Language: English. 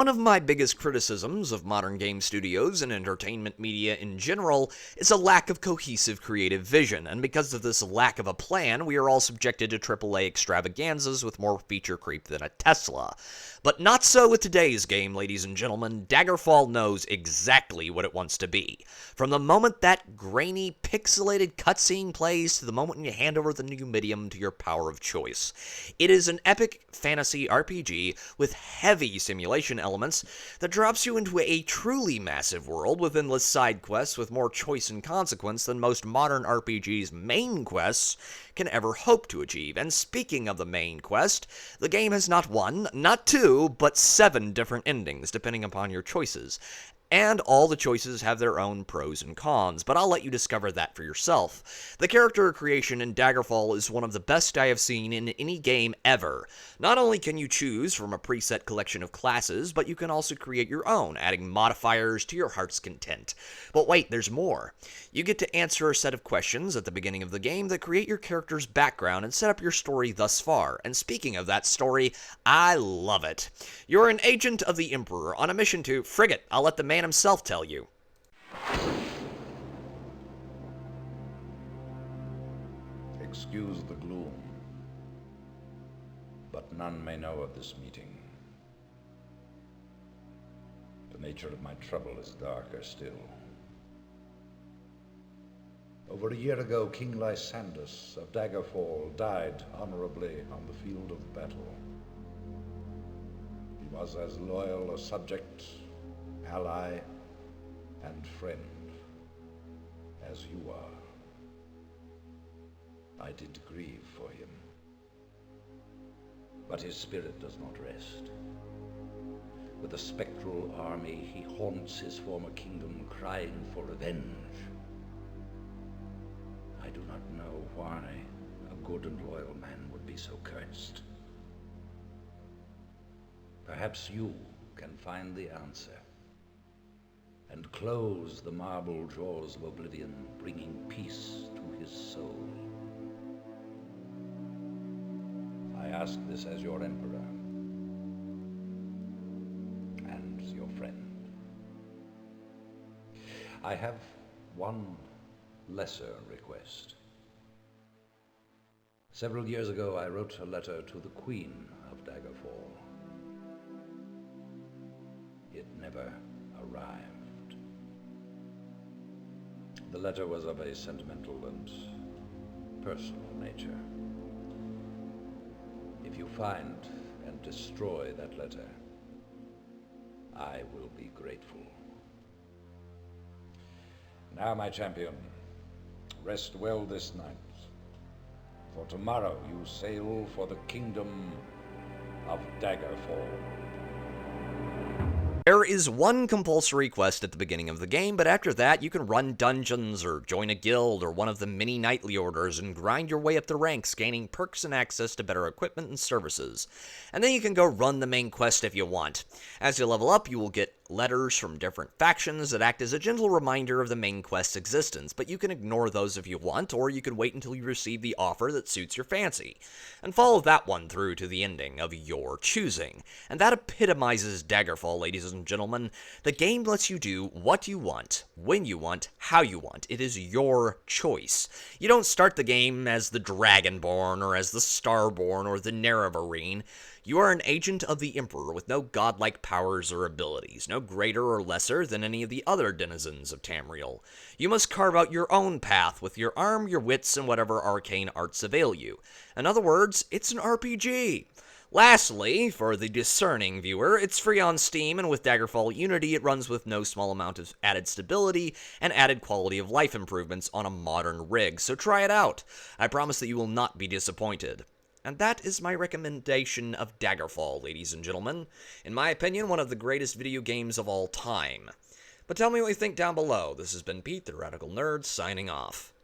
One of my biggest criticisms of modern game studios and entertainment media in general is a lack of cohesive creative vision, and because of this lack of a plan, we are all subjected to AAA extravaganzas with more feature creep than a Tesla. But not so with today's game, ladies and gentlemen. Daggerfall knows exactly what it wants to be. From the moment that grainy, pixelated cutscene plays to the moment when you hand over the new medium to your power of choice. It is an epic fantasy RPG with heavy simulation elements that drops you into a truly massive world with endless side quests with more choice and consequence than most modern RPGs' main quests can ever hope to achieve. And speaking of the main quest, the game has not one, not two, but 7 different endings, depending upon your choices. And all the choices have their own pros and cons, but I'll let you discover that for yourself. The character creation in Daggerfall is one of the best I have seen in any game ever. Not only can you choose from a preset collection of classes, but you can also create your own, adding modifiers to your heart's content. But wait, there's more. You get to answer a set of questions at the beginning of the game that create your character's background and set up your story thus far. And speaking of that story, I love it. You're an agent of the Emperor on a mission to Frigate. I'll let the man himself tell you. Excuse the gloom, but none may know of this meeting. The nature of my trouble is darker still. Over a year ago, King Lysandus of Daggerfall died honorably on the field of battle. He was as loyal a subject, ally, and friend as you are. I did grieve for him, but his spirit does not rest. With a spectral army, he haunts his former kingdom, crying for revenge. I do not know why a good and loyal man would be so cursed. Perhaps you can find the answer and close the marble jaws of oblivion, bringing peace to his soul. I ask this as your emperor and your friend. I have one lesser request. Several years ago, I wrote a letter to the Queen of Daggerfall. It never arrived. The letter was of a sentimental and personal nature. If you find and destroy that letter, I will be grateful. Now, my champion, rest well this night, for tomorrow you sail for the kingdom of Daggerfall. There is one compulsory quest at the beginning of the game, but after that you can run dungeons or join a guild or one of the many knightly orders and grind your way up the ranks, gaining perks and access to better equipment and services. And then you can go run the main quest if you want. As you level up, you will get letters from different factions that act as a gentle reminder of the main quest's existence, but you can ignore those if you want, or you can wait until you receive the offer that suits your fancy, and follow that one through to the ending of your choosing. And that epitomizes Daggerfall, ladies and gentlemen. The game lets you do what you want, when you want, how you want. It is your choice. You don't start the game as the Dragonborn, or as the Starborn, or the Nerevarine. You are an agent of the Emperor with no godlike powers or abilities, no greater or lesser than any of the other denizens of Tamriel. You must carve out your own path with your arm, your wits, and whatever arcane arts avail you. In other words, it's an RPG. Lastly, for the discerning viewer, it's free on Steam, and with Daggerfall Unity, it runs with no small amount of added stability and added quality of life improvements on a modern rig, so try it out. I promise that you will not be disappointed. And that is my recommendation of Daggerfall, ladies and gentlemen. In my opinion, one of the greatest video games of all time. But tell me what you think down below. This has been Pete, the Heretical Nerd, signing off.